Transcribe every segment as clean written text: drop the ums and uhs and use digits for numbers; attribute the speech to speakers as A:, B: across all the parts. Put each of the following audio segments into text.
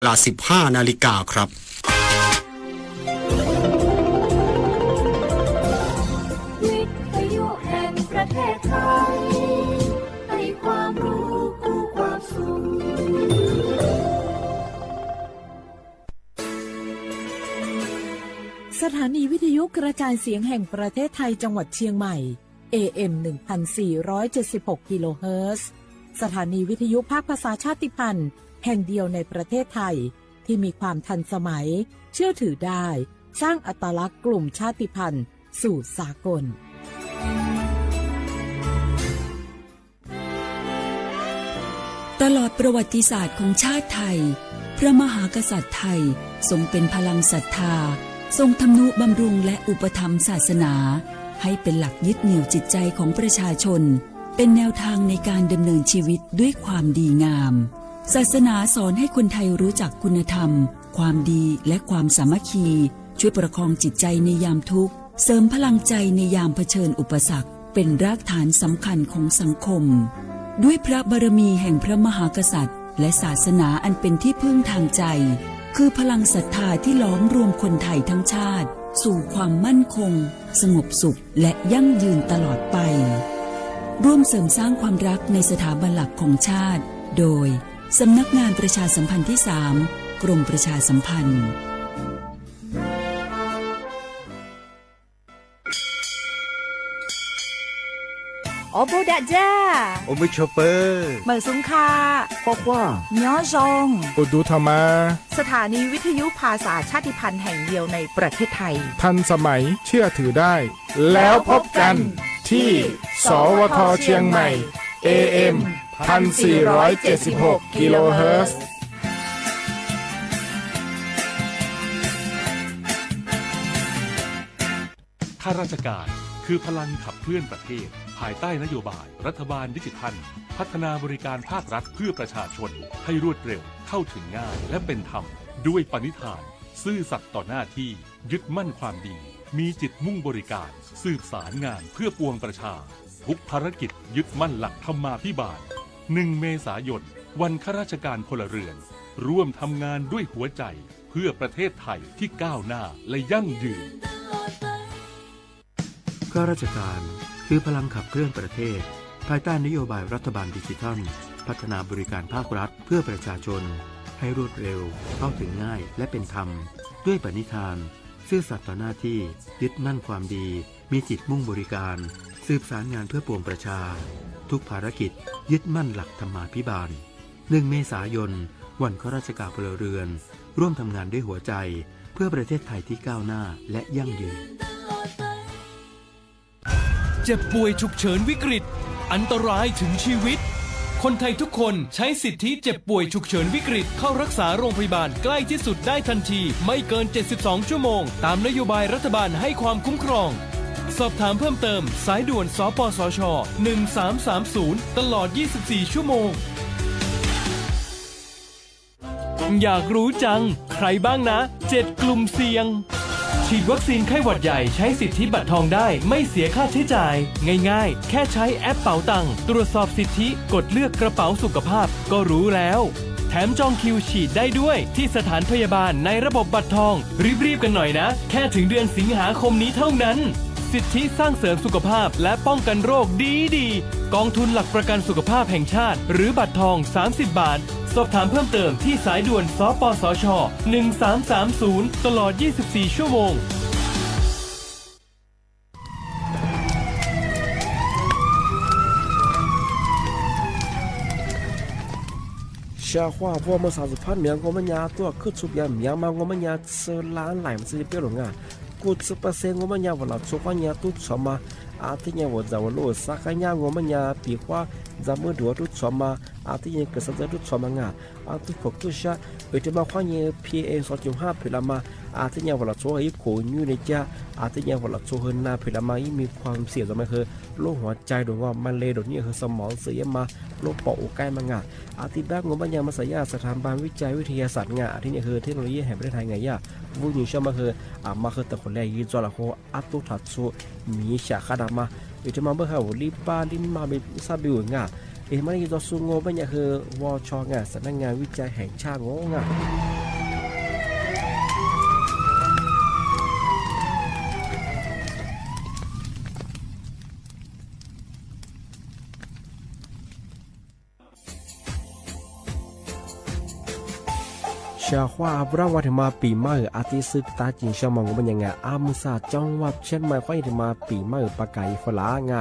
A: เวลา 15 นาฬิกาครับ
B: วิทยุแห่งประเทศไทยให้ความรู้คู่ความสุข
C: สถานีวิทยุกระจายเสียงแห่งประเทศไทยจังหวัดเชียงใหม่ AM 1476 กิโลเฮิรตซ์สถานีวิทยุภาคภาษาชาติพันธุ์แห่งเดียวในประเทศไทยที่มีความทันสมัยเชื่อถือได้สร้างอัตลักษณ์กลุ่มชาติพันธุ์สู่สากล
D: ตลอดประวัติศาสตร์ของชาติไทยพระมหากษัตริย์ไทยทรงเป็นพลังศรัทธาทรงทำนุบำรุงและอุปถัมภ์ศาสนาให้เป็นหลักยึดเหนี่ยวจิตใจของประชาชนเป็นแนวทางในการดำเนินชีวิตด้วยความดีงามศาสนาสอนให้คนไทยรู้จักคุณธรรมความดีและความสามัคคีช่วยประคองจิตใจในยามทุกข์เสริมพลังใจในยามเผชิญอุปสรรคเป็นรากฐานสำคัญของสังคมด้วยพระบารมีแห่งพระมหากษัตริย์และศาสนาอันเป็นที่พึ่งทางใจคือพลังศรัทธาที่ล้อมรวมคนไทยทั้งชาติสู่ความมั่นคงสงบสุขและยั่งยืนตลอดไปร่วมเสริมสร้างความรักในสถาบันหลักของชาติโดยสำนักงานประชาสัมพันธ์ที่ 3 กรมประชาสัมพันธ์
E: โอโบดะจ้า
F: โอมิชเปอร์
E: เหมอซุงคา
F: พ่อคว้า
E: ย้อซง
G: อุดูธรรมา
E: สถานีวิทยุภาษาชาติพันธุ์แห่งเดียวในประเทศไทย
G: ทันสมัยเชื่อถือได้แล้วพบกันที่สวทเชียงใหม่ AM 1476 กิโลเฮิรตซ์
H: ข้าราชการคือพลังขับเคลื่อนประเทศภายใต้นโยบายรัฐบาลดิจิทัลพัฒนาบริการภาครัฐเพื่อประชาชนให้รวดเร็วเข้าถึงง่ายและเป็นธรรมด้วยปณิธานซื่อสัตย์ต่อหน้าที่ยึดมั่นความดีมีจิตมุ่งบริการสืบสารงานเพื่อปวงประชาทุกภารกิจยึดมั่นหลักธรรมาภิบาล1 เมษายนวันข้าราชการพลเรือนร่วมทำงานด้วยหัวใจเพื่อประเทศไทยที่ก้าวหน้าและยั่งยืน
F: ข้าราชการคือพลังขับเคลื่อนประเทศภายใต้นโยบายรัฐบาลดิจิทัลพัฒนาบริการภาครัฐเพื่อประชาชนให้รวดเร็วเข้าถึงง่ายและเป็นธรรมด้วยปณิธานซื่อสัตย์ต่อหน้าที่ยึดมั่นความดีมีจิตมุ่งบริการสืบสารงานเพื่อปวงประชาทุกภารกิจยึดมั่นหลักธรรมาภิบาล1 เมษายนวันข้าราชการพลเรือนร่วมทำงานด้วยหัวใจเพื่อประเทศไทยที่ก้าวหน้าและยั่งยืน
I: เจ็บป่วยฉุกเฉินวิกฤตอันตรายถึงชีวิตคนไทยทุกคนใช้สิทธิเจ็บป่วยฉุกเฉินวิกฤตเข้ารักษาโรงพยาบาลใกล้ที่สุดได้ทันทีไม่เกิน72ชั่วโมงตามนโยบายรัฐบาลให้ความคุ้มครองสอบถามเพิ่มเติมสายด่วนสปสช1330ตลอด24ชั่วโมงอยากรู้จังใครบ้างนะ7 กลุ่มเสี่ยงฉีดวัคซีนไข้หวัดใหญ่ใช้สิทธิบัตรทองได้ไม่เสียค่าใช้จ่ายง่ายๆแค่ใช้แอปเป๋าตังค์ตรวจสอบสิทธิกดเลือกกระเป๋าสุขภาพก็รู้แล้วแถมจองคิวฉีดได้ด้วยที่สถานพยาบาลในระบบบัตรทองรีบๆกันหน่อยนะแค่ถึงเดือนสิงหาคมนี้เท่านั้นสิทธิสร้างเสริมสุขภาพและป้องกันโรคดีกองทุนหลักประกันสุขภาพแห่งชาติหรือบัตรทอง30 บาทสอบถามเพิ่มเติมที่สายด่วนสปสช1330ตลอด24ชั่วโมง
J: ชาว่าพวกมัน30,000เมียงก็มันยาตัวคือสุบยาเมียงมาก็มันยาเซล้านหลายมันสิเปียหลงอ่ะกูจะเปอร์เซ็นต์ก็มันยาว่าเราสุกยาตุ้สมาอาที่เนี่ยว่าจะว่าโลสักยาก็มันยาปีกว่าจะมือดัวตุ้สมาอาที่เนี่ยก็สักตุ้สมางาอาที่พวกตุ้ชาที่มาควเนี่ย PM 2.5พลามาอาที่เนี่ยว่าเราโซ่ให้โขอยู่ในจ้าอาที่เนี่ยว่าเราโซ่เฮินนาพลามามีความเสี่ยงจะไม่คือโรคหัวใจโดนว่ามันเลยโดนเนี่ยคือสมองเสียมาโรคปอดใกล้มางาอาทิแบบงบปัญญามาสยาสถาบันวิจัยวิทยาศาสตร์งาที่เนี่ยคือเทคโนโลยีแห่งประเทศไทยไงย่าวุ้ยชอบมาคือมาคือแต่คนแรกยี่จอละโคอัตุทัดโซมีฉากขนาดมาอยู่ที่มาเมื่อเขาลิปาลิมาเป็นซาบิวงา มันอยู่ตัวสูงโง่เป็นอย่างคือวชงสำนักงานวิจัยแห่งชาติโง่งะชาว่าบรางวัลมาปีใหม่อาทิตย์ซึกตาจิงชมองเป็นยังไงอามุสาจังหวัดเชียงใหม่ค่อยมาปีใหม่ปากไก่ฝรั่ง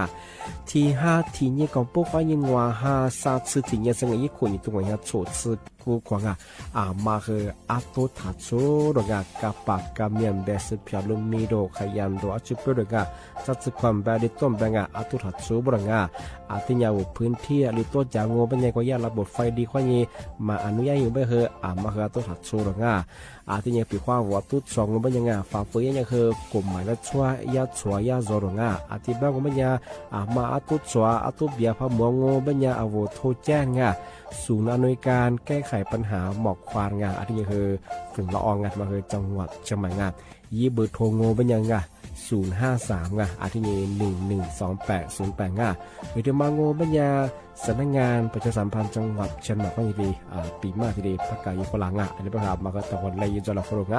J: ที่5ที่นี่ของพวกเขายิงว่า5 3次ที่นี่สังเกตคนอยู่ตรงนี้โฉดซึกกูกว่ามาคืออาตุทัดโซดงกับปากกับเมียนเบสพิอาลุมีโดขยันโดอาจุเปดงจัดสึกความแบบดิต้มแบงอาตุทัดโซบรางอาทิยาวพื้นที่ลิโตจางโง่เป็นยังก็ยาระบบไฟดีกว่านี้มาอนุญาตอยู่ไม่คือมาคืออาตุทัดโซดงอาทิยังปีความว่าตุสองเป็นยังฝ่าฝืนยังคือกลุ่มหมายละชัวยาชัวยาโซดงอาทิบ้างเป็นยังมาอาตุชัวอาตุเบียพะมัวโง่เป็นยังอโวโทแจ้งศูนย์อำนวยการแก้ไขปัญหาหมอกควานอาทิยังคือฝุ่นละอองมาคือจังหวัดเชียงใหม่ยี่เบอร์โทรโง่เป็นยัง053อาทินี้112808หรือที่มาโง่เป็นยังสำนักงานประชาสัมพันธ์จังหวัดเชียงใหม่ก็ยินดีปีมาทีดีประกาศยุคลังอันนี้ประกาศมาก็ตะวันเลยยินจรฟรง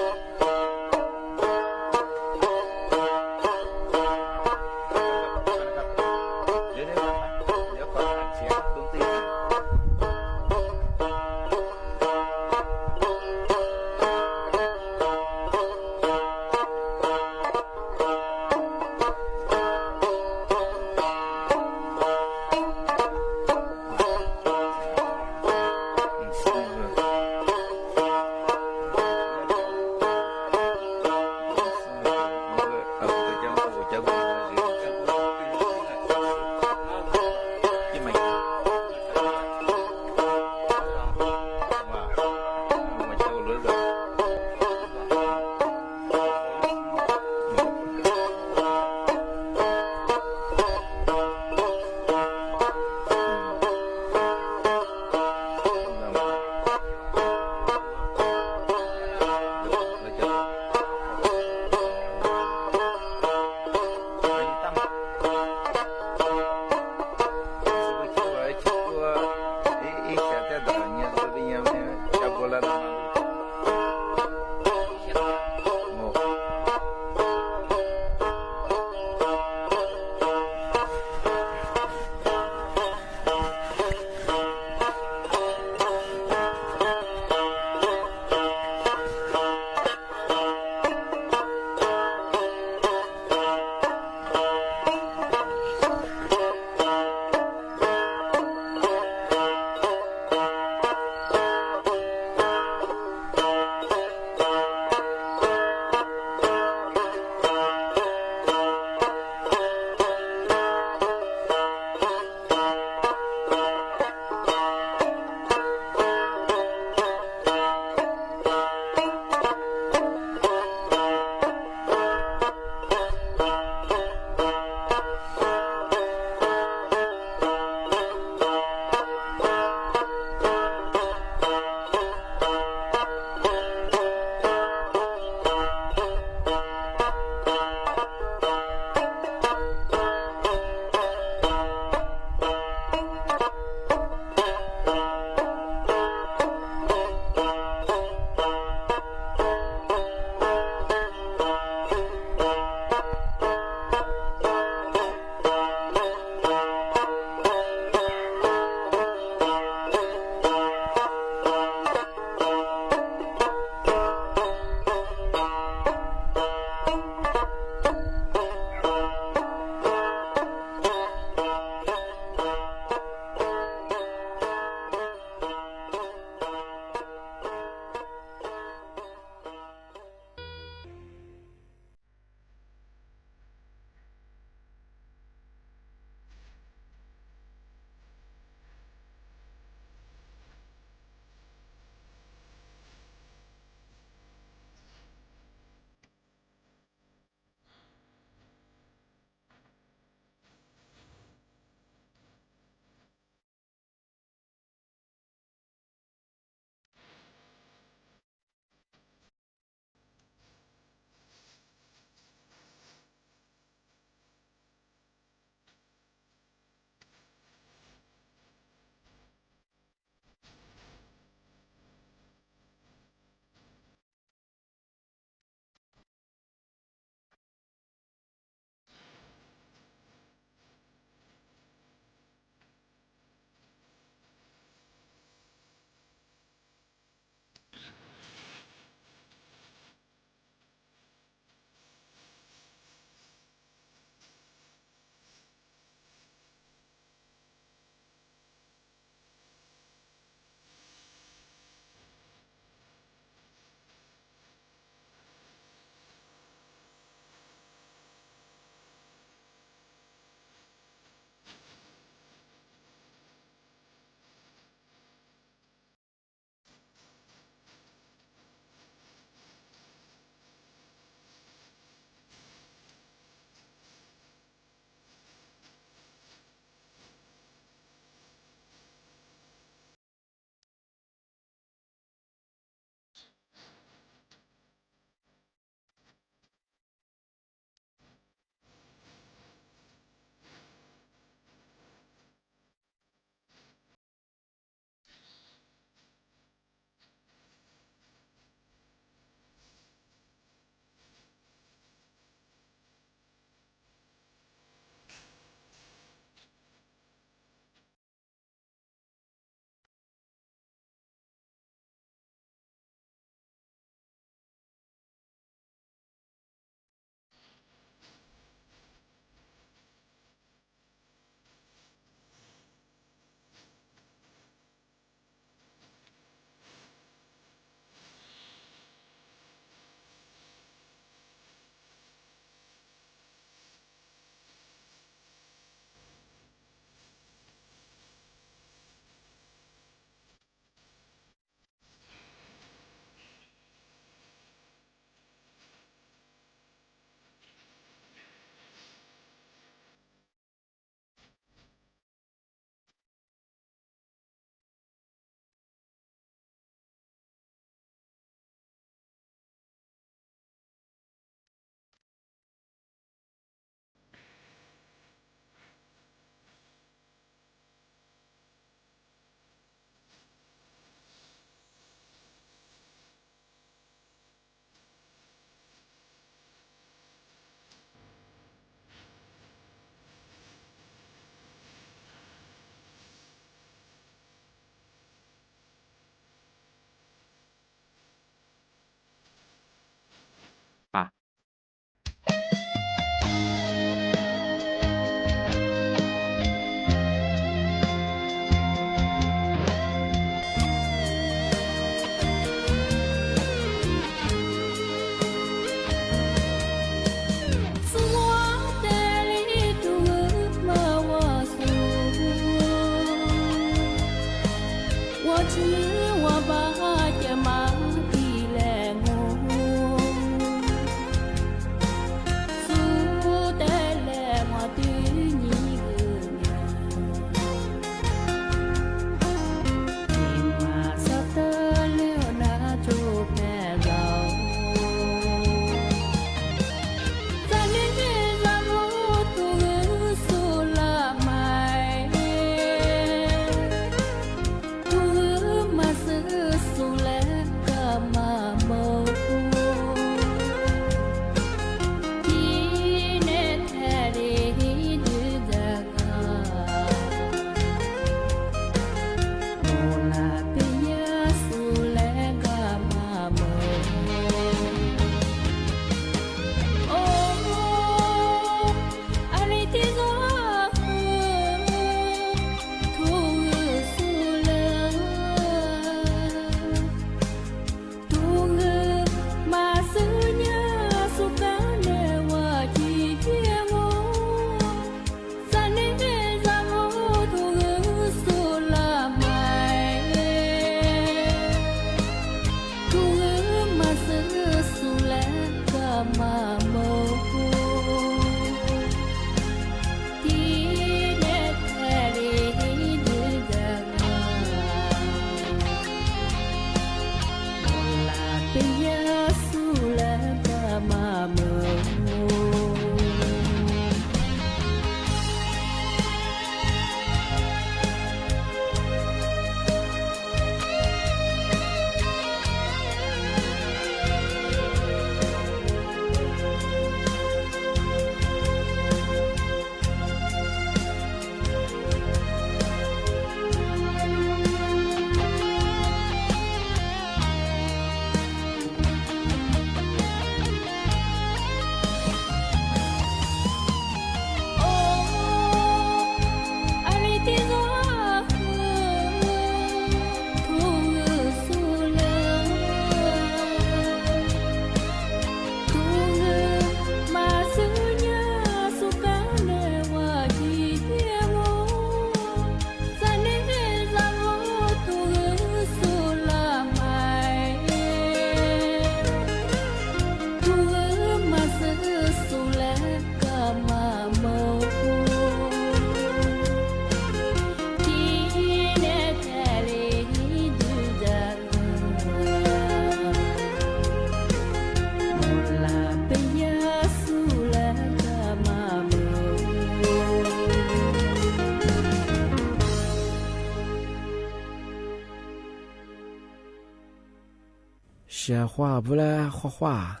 J: 小花不啦画画，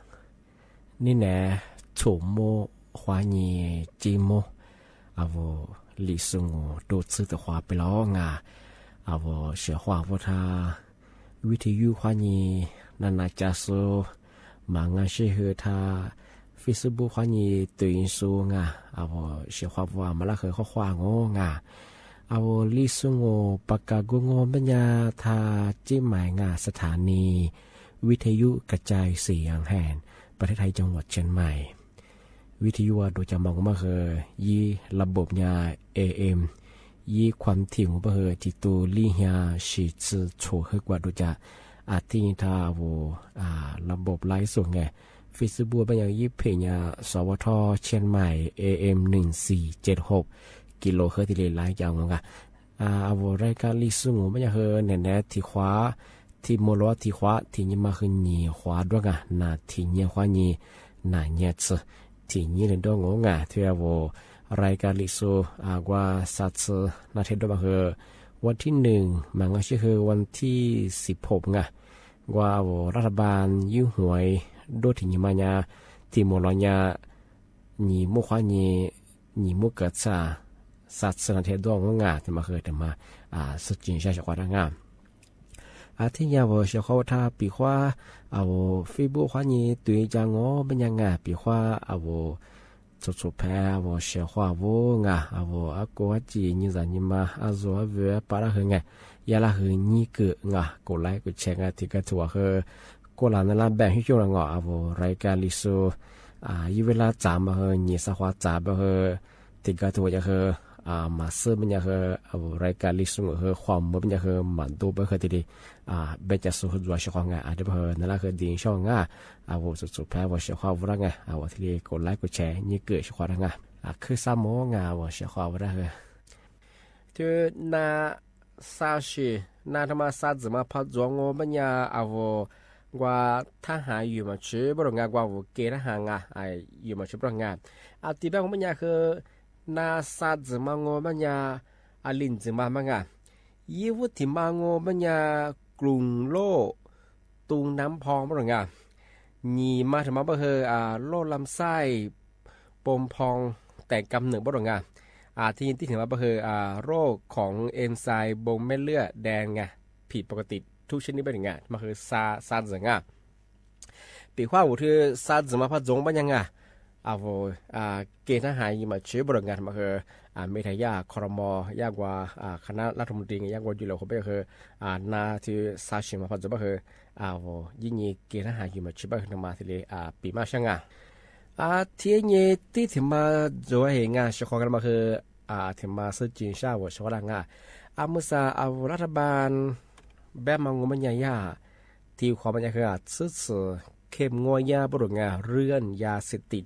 J: 你呢触摸花你寂寞，啊我李是我多次的花不了啊，啊我小花不他วิทยุ花你那那加速，忙啊是和他。Facebook 花你对应说啊，啊我小花不啊，马拉和画画我啊。เอาลิสุงโอปากกากุงโอปัญญาทาจิ้มหมายงาสถานีวิทยุกระจายเสียงแห่งประเทศไทยจังหวัดเชียงใหม่วิทยุโดยจะมองมาคือยีระบบยา AM ยีความถี่ของเฮจิตูลี่ยาชีซือโฉเฮกว่าโดยจะอาทิตย์ทาโวระบบไลฟ์ส่งไงฟิสบัวเป็นอย่างยี่เพญาสวทเชียงใหม่ AM 1476กิโลเฮิรตซ์ที่เลยยาวงงอาวรายการลิสุงไม่ใช่เฮอเนี่ยนะที่ขวาที่โมโลที่ขวาที่นี่มาคือนี่ขวาด้วยกันน่ะที่นี่ขวานี่น่ะเนี่ยซึที่นี่เลยด้วยงงที่อาวรายการลิสุกว่าสัตว์น่ะเทด้วยมาคือวันที่1มันก็คือวันที่16ว่าอาวรัฐบาลยื่นหวยโดยที่นี่มาเนี่ยที่โมโลเนี่ยนี่มุขวานี่มุกเกิดซาสัตว์สนับเทดวงงาที่มาเคยแต่มาสุดจริงใช่ชาวบ้านงามที่ยาวเชื่อเขาถ้าปีว่าเอาฟีบุขวานี้ตัวจังอ๋อเป็นยังไงปีว่าเอาสุดแพ้เอาเชื่อว่าวงาเอากูว่าจีนี่จะนี่มาอาซัวเวปาระเหงไงยาละเหงนี่เกิดงากูไล่กูเช็คที่กระตัวคือกูหลานนั่นแบ่งให้ช่วงงาเอารายการลิซูยี่เวลาจ่ามาเหงนี่สักว่าจ่ามาเหงที่กระตัวจะเหงมาซื้อมันจะคือรายการลิสุงคือความมันจะคือมันดูไปคือทีเบจะสู้ด้วยช่องอาจจะเป็นนั่นแหละคือดิ่งช่องสุดๆแพ้ว่าช่องว่าไงทีนี้กดไลค์กดแชร์นี่เกิดช่องคือซ้ำโมว่าช่องว่าคือที่นาซาชินาธรรมศาสตร์จะมาพัฒน์งมันจะว่าทหารอยู่มาชื่อบริงานว่าเกณฑ์ทหารอยู่มาชื่อบริงานที่แบบมันจะคือนาซาจะมางอมันยาอลินจะมามังยี่วุฒิมางอมันยากรุงโลตุงน้ำพองบ่หรงนีมาถึงมาบ่เฮโลลำไส้ปมพองแต่กำเนิดบ่หรงที่ถึงมาบ่เฮโรคของเอนไซม์บงเม็ดเลือดแดงผิดปกติทุกชนิดบ่หรงมาคือซาจะปีว่าอุทือซาจะมาพัดจงบ่ยังเกณฑ์ทหารมาช่วยบริงานมาคือเมทายาคอรมอยากว่าคณะรัฐมนตรียากว่าอยู่แล้วเขาไปคือนาที่ซาชิมาพัฒน์ก็คือยิ่งเกณฑ์ทหารมาช่วยบ้างมาทีเลยปีมาช่างที่นี่ที่ถึงมาจะเห็นชาวกันมาคือถึงมาซื้อจีนชาวชาวต่างเมื่อรัฐบาลแบบมังงมันยาที่ความมันคือซื้อเข้มงวยาบรุงเรื่องยาเสพติด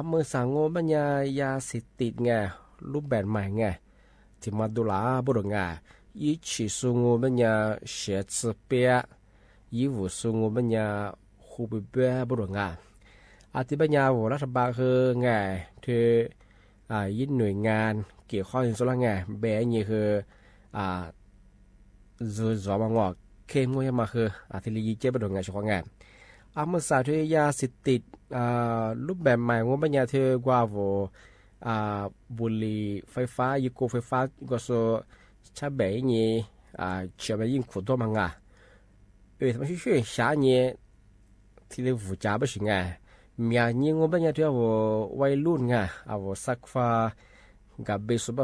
J: เมื่อสังงมันยาเสพติดรูปแบบใหม่ที่มาดูแลบรุงยี่ชิสุงมันเสียสเปียยี่วุสุงมันคูบิเบียบรุงที่ปัญญารัฐบาลคือที่ยิ่งหน่วยงานเกี่ยวข้องกับส่วนแบบนี้คือจะมางอกเข้มงวยมาคือที่ลีเจ็บบรุงเฉพาะเมื่อสาธารณยาเสพติดรูปแบบใหม่ของปัญญาเทกว่าบุหรี่ไฟฟ้ายูโกไฟฟ้าก็โซชาเบยนี่เชื่อว่ายิ่งขุดตัวมังทำไมช่วยช้าเนี่ยที่เรียกฟูจ้าไม่ใช่มีอย่างของปัญญาเทวัยรุ่นสักฟ้ากับเบสุบะ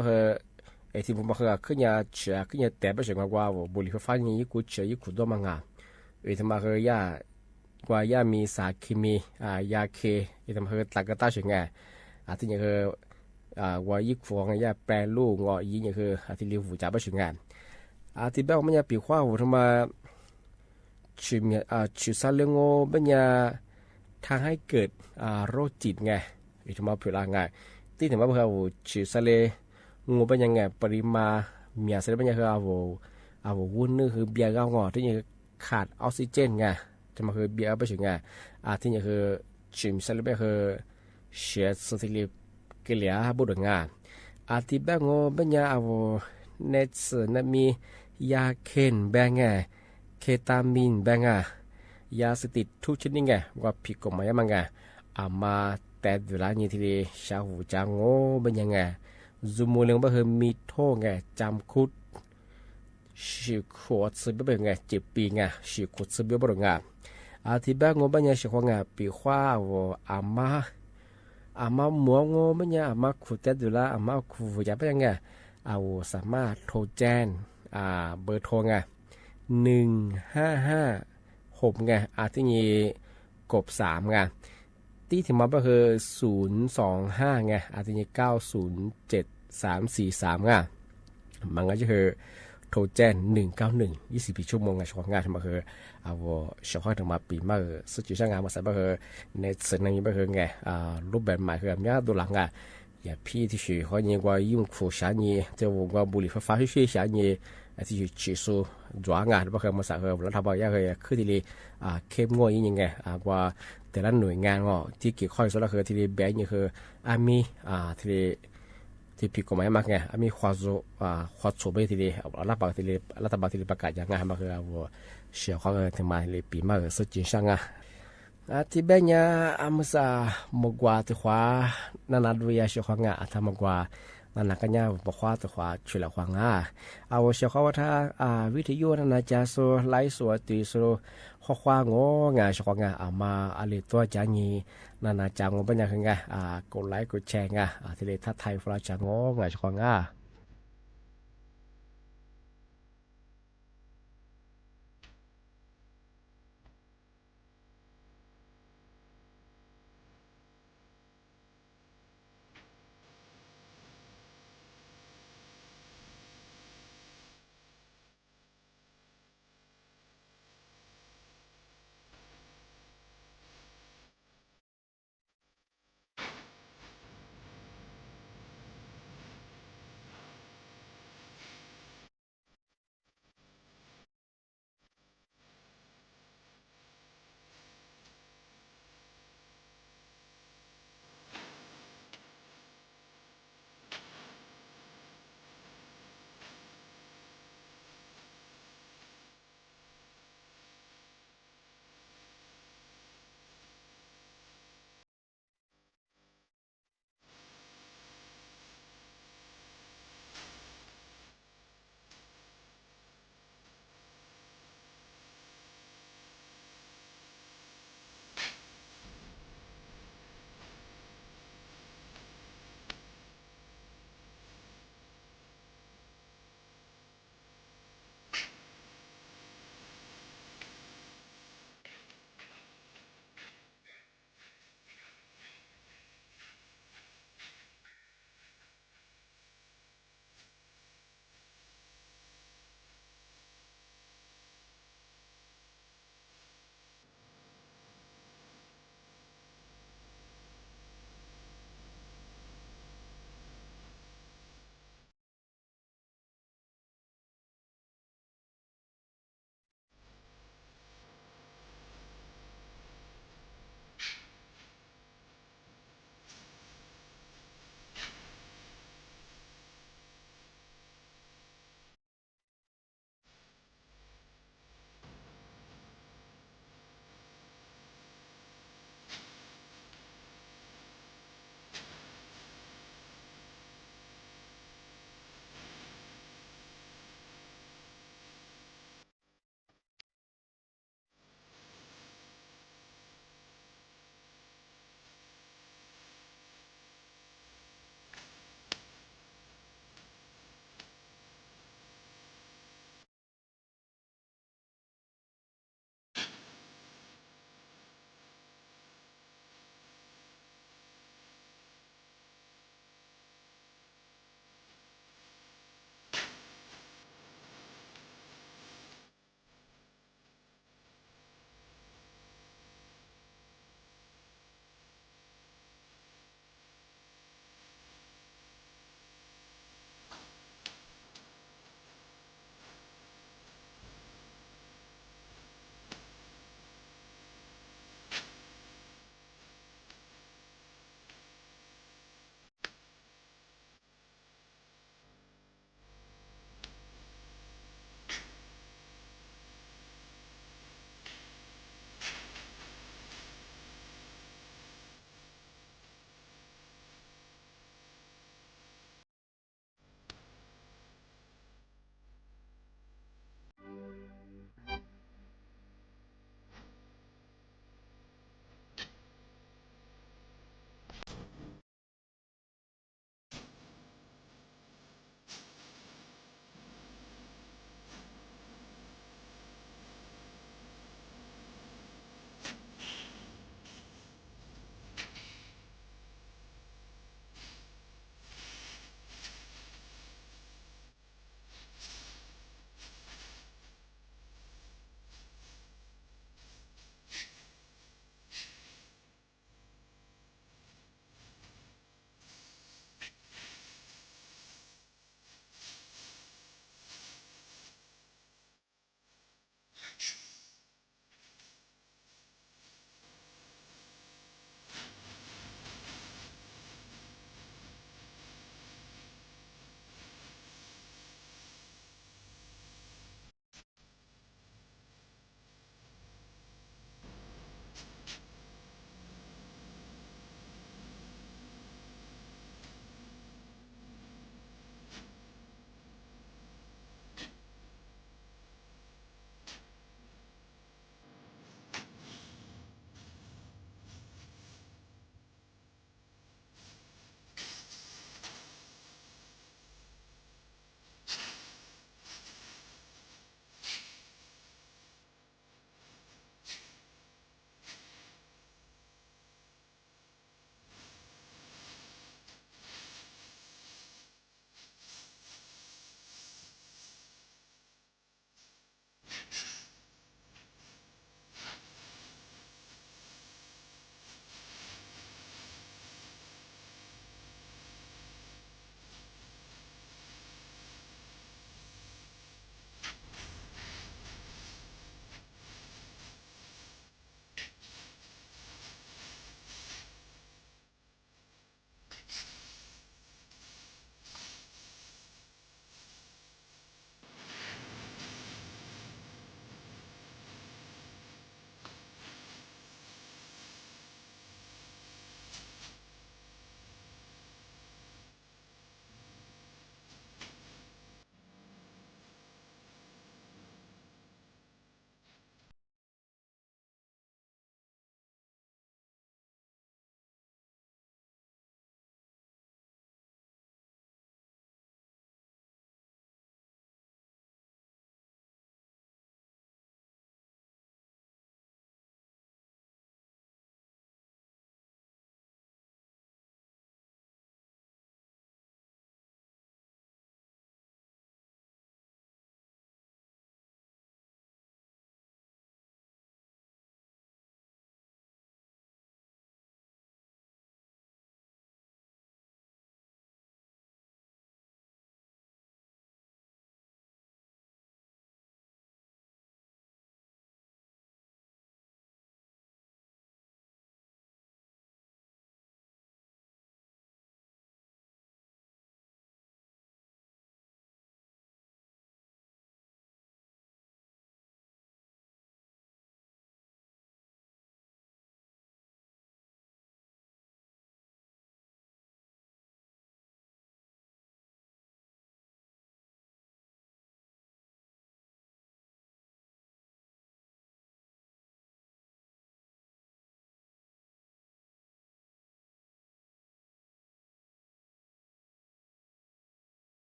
J: ที่ผมบอกขึ้นยาเชื่อขึ้นยาแต่ไม่ใช่ว่าบุหรี่ไฟฟ้านี่ยิ่งขุดเชื่อยิ่งขุดตัวมังทำไมกว่ายามีสารเคมียาเคที่ทำให้ตากระต้าเฉยที่นี่คือว่ายิ่งฟองยาแปรรูปยิ่งคือที่เรียกฟูจ้าไม่เฉยที่แบบมันยาปีกว่าทำไมชิซาเลงโอมันยาทางให้เกิดโรคจิตที่ทำมาเผื่อที่ถึงว่าเพื่อชิซาเลงโอมันยังปริมาเมียเสร็จมันยังคือวุ้นนี่คือเบียร์เงาที่ยังขาดออกซิเจนจะมาคือเบียร์ไปถึงที่นี่คือชิมซาเลไปคือเสียสติลิเกลียบุรุษที่แบบงอปัญญาเนสนั้นมียาเคนแบงเคตามีนแบง ยาเสพติดทุกชนิดไงว่าผิดกฎหมายมั้งไงมาแต่เวลานี้ทีเดียชาวหูจางโง่เป็นยังไงซูมูเรื่องบ่เคยมีโทษไงจำคุกสิขวดซื้อเป็นไง7 ปีไงสิขวดซื้อเป็นบ่ไงที่บ้านงบเป็นยังสิขวดไงปีขว้าว่ามัวงบเป็นยังมาขุดแต่ดูแลมาขุดจะเป็นยังไงสามารถโทรแจ้งเบอร์โทรไง1556ไงที่นี่กบ3ไงที่ถึงมาก็คือ025ไงที่นี่907 343ไงมันก็จะคือโทรแจ้ง191 24 ชั่วโมงไงช่วงงานมาคือช่วงถึงมาปีมาสุดที่ช่างงานมาใส่ก็คือในส่วนนี้ก็คือไงรูปแบบใหม่คือแบบนี้ดูหลังอย่าพี่ที่ชื่อเขาเนี่ยว่า用户啥呢就我บุหรี่ไฟฟ้าช่วย啥呢ที่ชื่อ指数转งานก็คือมาใส่คือแล้วทำอะไรก็คือที่เข้มงวดยังไงว่าแต่ละหน่วยงานที่เกี่ยวข้องสุดก็คือที่แบงค์นี่คือมีที่ผิดกฎหมายมากไงมีความสูบไปที่รัฐบาลที่ประกาศอย่างไงมาคือเชื่อเขาถึงมาเลยปีมาสุดจริงช่างที่แบงค์เนี่ยมุสามกว่าที่ขวานานาดูยาเชื่อเขาไงทำมกว่านั่นนักเนี่ยบอกว่าตัวขวาช่วยเหลือควางเชื่อเขาว่าถ้าวิทยุนั่นนะจะสู้ไล่สู้ตีสู้ข้อความงงเชื่อเขาไงมาอะไรตัวจานีนั่นนะจังว่าเป็นยังไงกดไลค์กดแชร์ไงที่เลยถ้าไทยฟลาจังงเชื่อเขาไง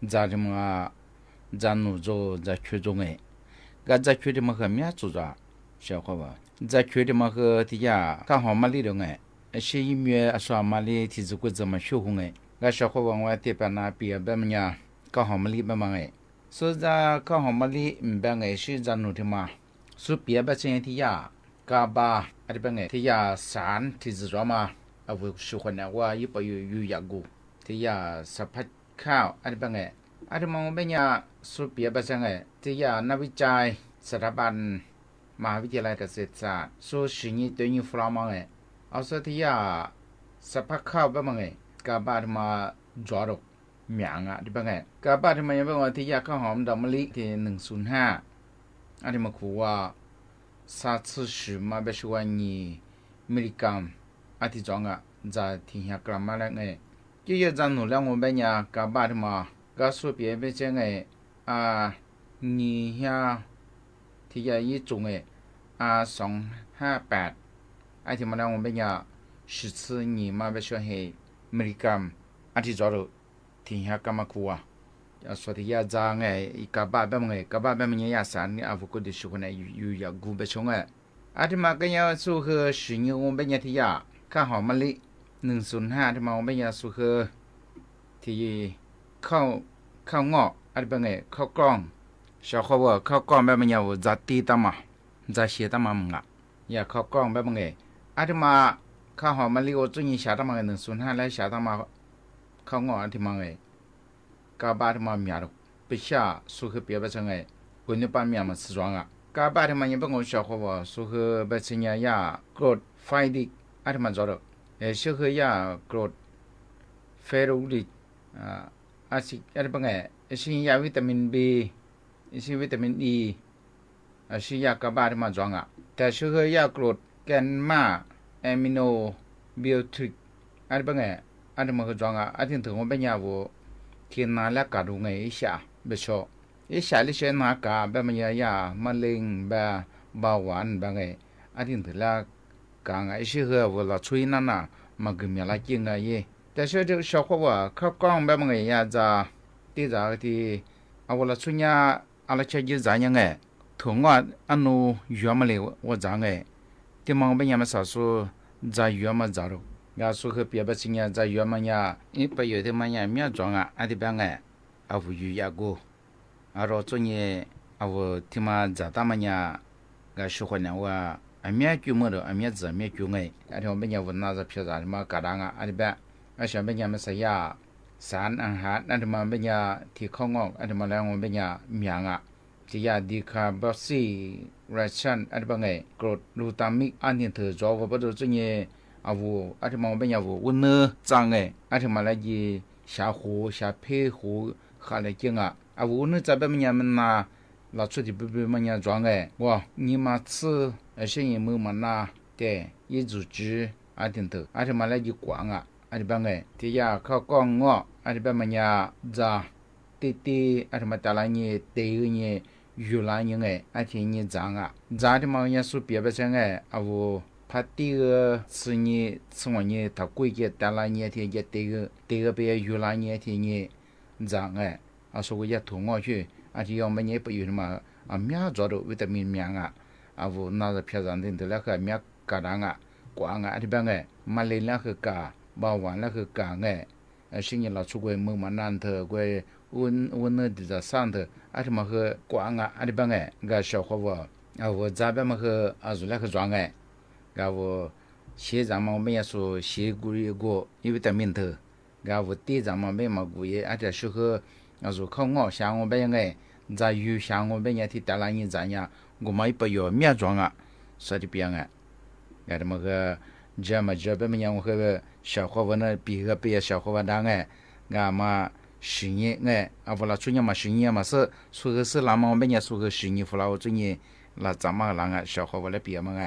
K: 在这么咱努做在区中哎，在区的么和面做着，小伙伴，在区的么和底下刚好嘛里头哎，是一面说嘛里提子过这么修红哎，小伙伴我这边那边么呀，刚好嘛里么哎，所以在刚好嘛里边哎是咱努的嘛，所以别把这底下。嘎巴，这边哎，底下山提子着嘛，我喜欢的我一般有养过，底下沙拍ข้าว这边哎，这么我们呀，说别把这哎，底下那วิจัยสถาบันมหาวิทยาลัยเกษตรศาสตร์说是你对你弗拉芒哎，说底下沙拍ข้าวแบบไง嘎巴这么抓着苗啊，这边哎，嘎巴这么也แบบว่า底下ข้าวหอมดอกมะลิที่105这么苦啊。萨次许嘛别说你100ที่จอง在天下干嘛了哎，就要咱努力我们呀干巴的嘛，干说别别这哎你呀ที่ya一种258ที่มาแล้ว我们呀10次你嘛别说嘿100ที่จอด天下干嘛苦啊说的呀，咱一个爸爸们个爸爸们也三年，不过的时候呢，有要顾不穷这嘛个要说和十年我们也提呀，看好嘛哩105这嘛我们也说和ที่เข้างอเป็นไงเข้ากล้องชาวเขาว่าเข้ากล้องแบบมันยาวจะตีตามาจะเสียตามามึงอย่าเข้ากล้องแบบมันไงที่มาเข้าหอมาลีโอจุนี่ชาตามา105แล้วชาตามาเข้างอที่มาไงกาบาที่มาเมียร์ไปชาสุขเปียบเป็นไงคนญี่ปุ่นเมียมันสร้างกาบาที่มายังเป็นคนชาวเขาว่าสุขเป็นไงยากรดไฟดิที่มาจอดสุขยากรดเฟรูดิสิเป็นไงสิยาวิตามิน B สิวิตามิน E สิยากาบาที่มาจองแต่สุขยากรดแกนมาอะมิโนบิโอทริกเป็นไงที่มาจองที่ถึงว่าเป็นยาวที่น่าเล็กกระดูกไงอีชาเบชออีชาลิเชนนักแบบมันยามะเร็งแบบเบาหวานแบบไงที่ถึงละกางไอชื่อว่าเราช่วยนั่นมากินมีอะไรกินไงแต่เชื่อจะชอบว่าข้าวกล้องแบบไงจะที่จะที่เอาเราช่วยเนี่ยอะไรเชื่อจะจ่ายยังไงถุงว่าอันนู้ยัวมาเลยว่าจ่ายไงที่มองไปยังไม่สาสุจ่ายยัวมาจ่ายก็สุขเปียบสิ่งเนี่ยจ่ายยัวมาเนี่ยอีประโยชน์ที่มันเนี่ยมีจงที่แบบไงเอาอยู่ยากูเราช่วยเนี่ยเอาที่มาจ่ายตามมันเนี่ยก็สุขเนี่ยว่าเมียกู้มือเมียจะเมียกู้ไงที่ผมเป็นอย่างวันน่าจะพิจารณามากระดังที่แบบฉันเป็นอย่างไม่ใช่ยาสารอาหารที่มันเป็นอย่างที่ข้องอกที่มันแล้วมันเป็นอย่างเมียที่ยาดีคาร์บอนซีเรชันที่เป็นไงกรดลูตามิกที่เธอจอบว่าตัวช่วยเนี่ยที่มันเป็นอย่างวันเนื้อจังไงที่มันแล้วยีชาหูชาเพหูขาเลยจริงวันเนื้อจะเป็นอย่างมันเราช่วยที่เป็นมันอย่างจังไงว่า你มาซื้อ现在没嘛那对，一组织顶头，ที่มาแล้วอยู่กว้างที่เป็นไงที่ยาเข้ากล้องที่เป็นมันยาจ้าตีที่มาแต่ละเนี่ยเตยเนี่ยอยู่ละยังไงที่เนี่ยจังจ้าที่มันเนี่ยสุดเปียเป็นไงพัดตีสิ่งนี้สิ่งนี้ถ้าคุยกันแต่ละเนี่ยที่จะเตยไปอยู่ละเนี่ยที่เนี่ยจังสุขภาพทุ่งชื่อที่ยังไม่เนี่ยไปอยู่มาเมียจอดวิตามินเมียน่าจะพิจารณาถึงแล้วก็มีกระดังกว้างที่เป็นไงมาเลยแล้วคือกาเบาหวานแล้วคือกาไงสิ่งที่เราช่วยมือมันนั่นเถอะก็วันนี้จะสร้างเถอะที่มันคือกว้างที่เป็นไงก็ชอบเขาว่าจะแบบมันคือสุดแล้วคือจางไงก็ว่าเชื่อจำมันไม่สูเชื่อกุยกูวิตามินเถอะก็ว่าตีจำมันไม่มากุยที่สุดคือสุข้างช่างมันเป็นยังไงจะอยู่ช่างมันเป็นยังที่แต่ละอย่างจะเนี่ยกูไม่ไปอยู่เมียจงสวัสดีพี่ยังก็ที่มันก็จะมาจะเป็นยังคือชาวเขาวันนั้นปีก็ปีชาวเขาวันดังก็มาสิงห์เวลาช่วงนี้มาสิงห์มาสุขสุขลามันเป็นยังสุขสิงห์ฟุลาช่วงนี้ลาจำมาหลังชาวเขาวันละปีมั้ง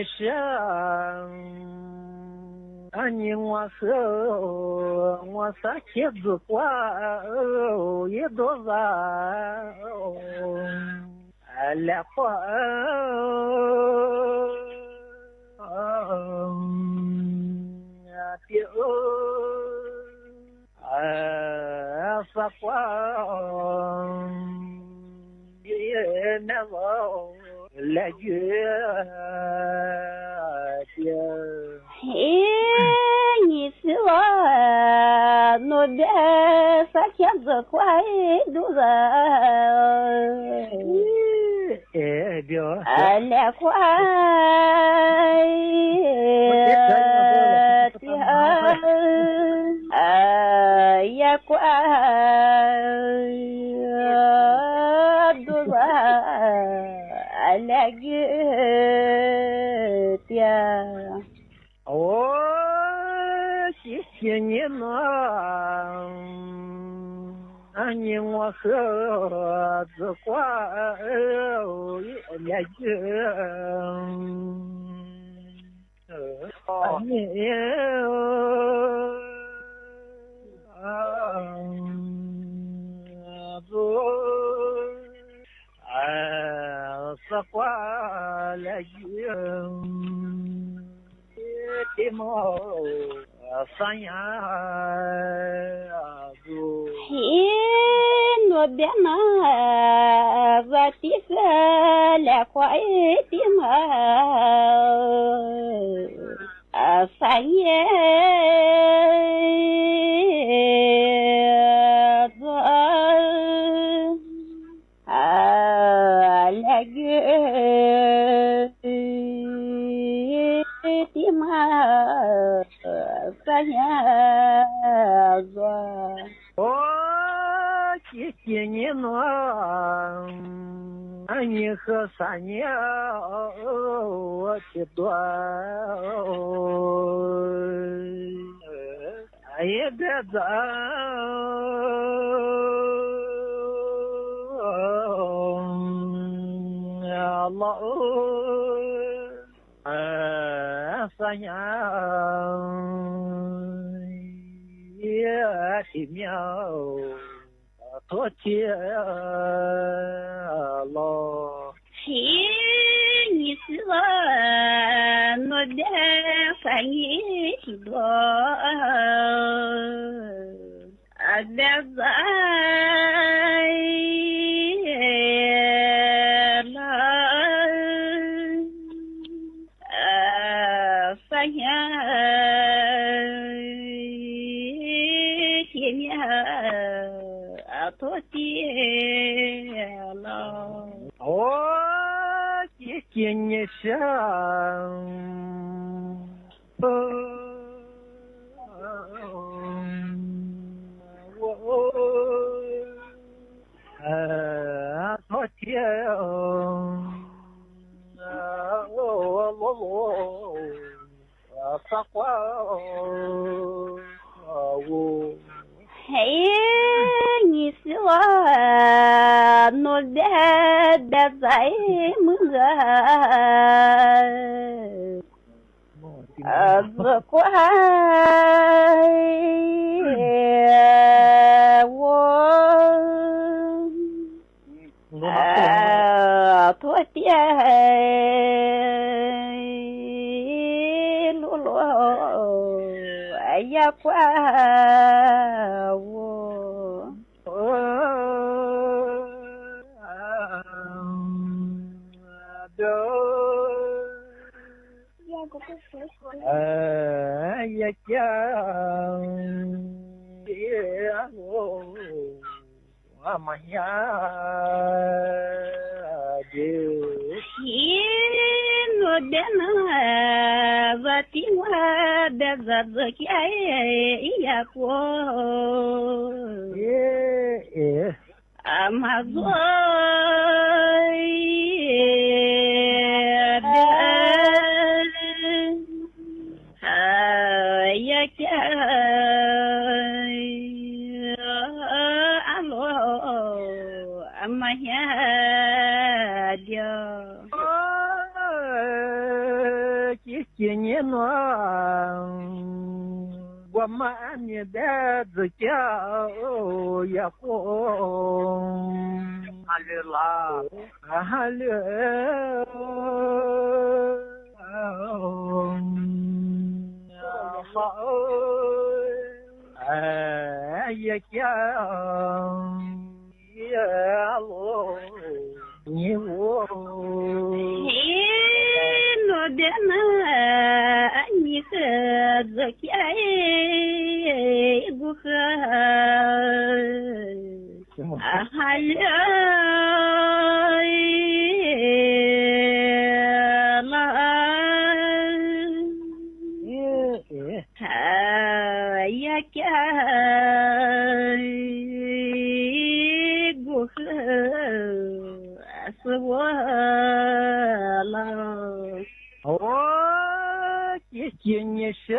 L: 生，你我是妻子过一多人，来过。发光也难忘来月
M: 嘿，你是我那边三天子快路人，来快也快路人来月的。
L: 谢谢你呢，你我和子挂来月。你是挂来月的毛三呀
M: 嘿，那边呢，我的个来快的嘛，三爷子来月的嘛，三爷子。
L: 谢谢你呢，你和三年我的多，也别走，老三年也的苗。多谢了。
M: 嘿，你是我那边三年的多，别在那三年前面。多谢了，
L: 谢谢你生，多谢撒花
M: 嘿，你是我那边的在么子乖我多谢露露也乖我。
L: 也讲的我们呀的。
M: 我的那我的我的日子开呀过，马做也讲阿罗阿妈呀的。
L: 几年呢，我妈你的自家也红，阿里啦，阿里。好，也讲也路你我。
M: 我的那你和这家不和还有呀家不和是我了。
L: 我今年生，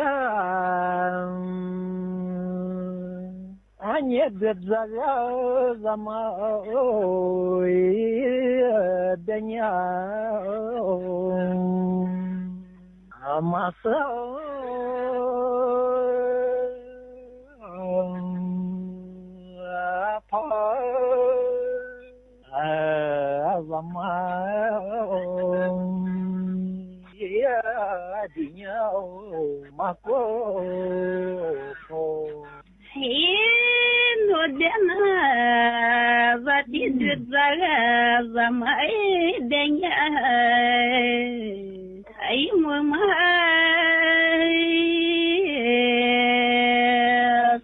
L: 俺也得这个什么的娘，俺妈生。跑，我妈。的鸟马过
M: 嘿，我的那我的这个怎么的呀？哎，我妈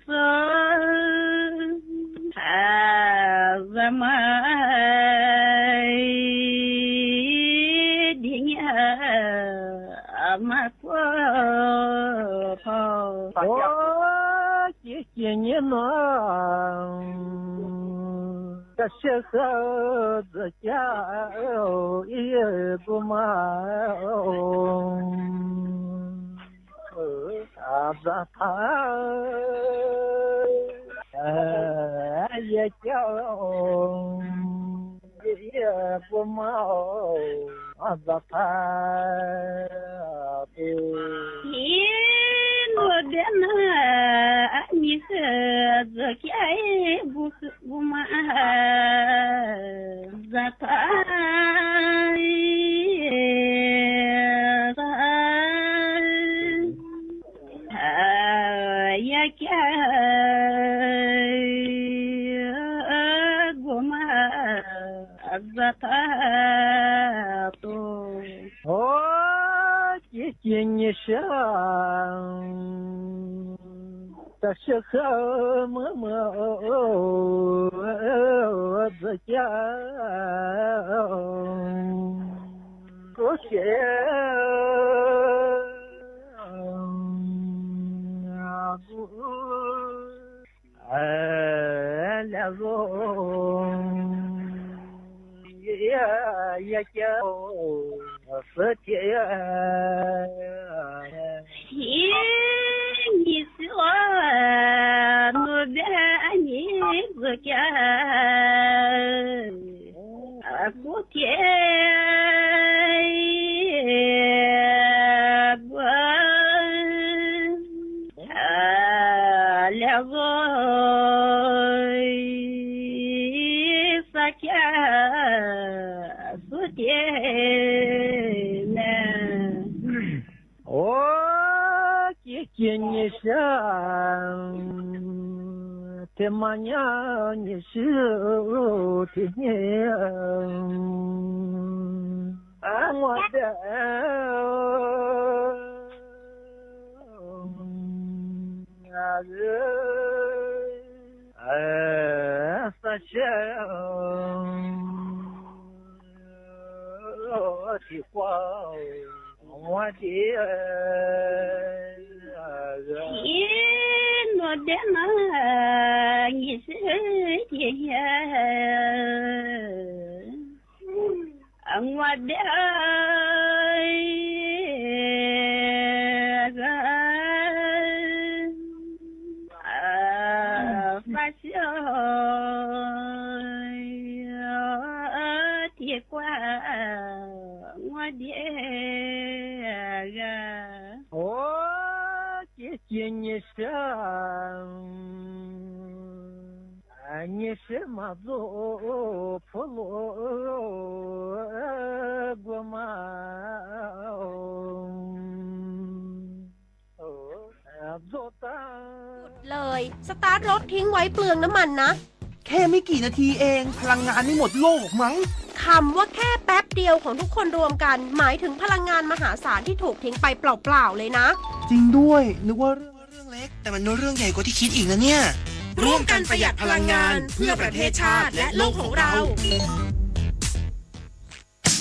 M: 说怎么的呀？马过跑，
L: 我几年呢，这时候自家也不忙，子他也叫也不忙。子他
M: 我的那你和这家不嘛子他呀家不嘛子他都。
L: 今年生，这时候默默自家不学两种也叫。世界
M: 你说我的你自家不天我两个撒家世界。
L: 今年生，他妈娘你是的娘，我的三生的话，我的。
M: 我的那你是的呀，我的发小的瓜，我的。
L: 见你生，你什么做破落过吗？做当。
N: เลยสตาร์ทรถทิ้งไว้เปลืองน้ำมันนะ
O: แค่ไม่กี่นาทีเองพลังงานไม่หมดโลกมั้ง
N: คำว่าแค่แป๊บเดียวของทุกคนรวมกัน หมายถึงพลังงานมหาศาลที่ถูกทิ้งไปเปล่าๆเลยนะ
O: จริงด้วยนึกว่าเรื่องเล็กแต่มันเรื่องใหญ่กว่าที่คิดอีกนะเนี่ย
N: ร่วมกันประหยัดพลังงานเพื่อประเทศชาติและโลกของเรา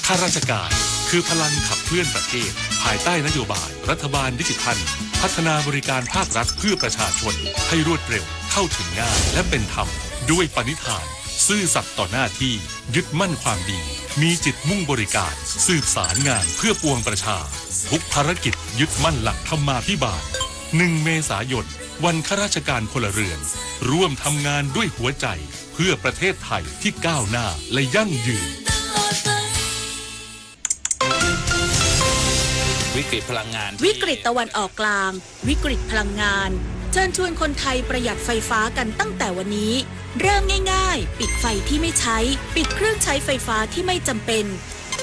H: ข้าราชการคือพลังขับเคลื่อนประเทศ ภายใต้นโยบายรัฐบาลดิจิทัล พัฒนาบริการภาครัฐเพื่อประชาชนให้รวดเร็วเข้าถึงง่ายและเป็นธรรมด้วยปณิธานซื่อสัตย์ต่อหน้าที่ยึดมั่นความดีมีจิตมุ่งบริการสืบสารงานเพื่อปวงประชาทุกภารกิจยึดมั่นหลักธรรมาภิบาล1 เมษายนวันข้าราชการพลเรือนร่วมทำงานด้วยหัวใจเพื่อประเทศไทยที่ก้าวหน้าและยั่งยืน
P: วิกฤตพลังงาน
Q: วิกฤตตะวันออกกลางวิกฤตพลังงานเชิญชวนคนไทยประหยัดไฟฟ้ากันตั้งแต่วันนี้เริ่มง่ายๆปิดไฟที่ไม่ใช้ปิดเครื่องใช้ไฟฟ้าที่ไม่จำเป็น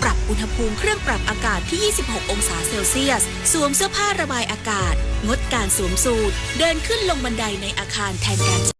Q: ปรับอุณหภูมิเครื่องปรับอากาศที่ 26 องศาเซลเซียสสวมเสื้อผ้าระบายอากาศงดการสวมสูทเดินขึ้นลงบันไดในอาคารแทนการ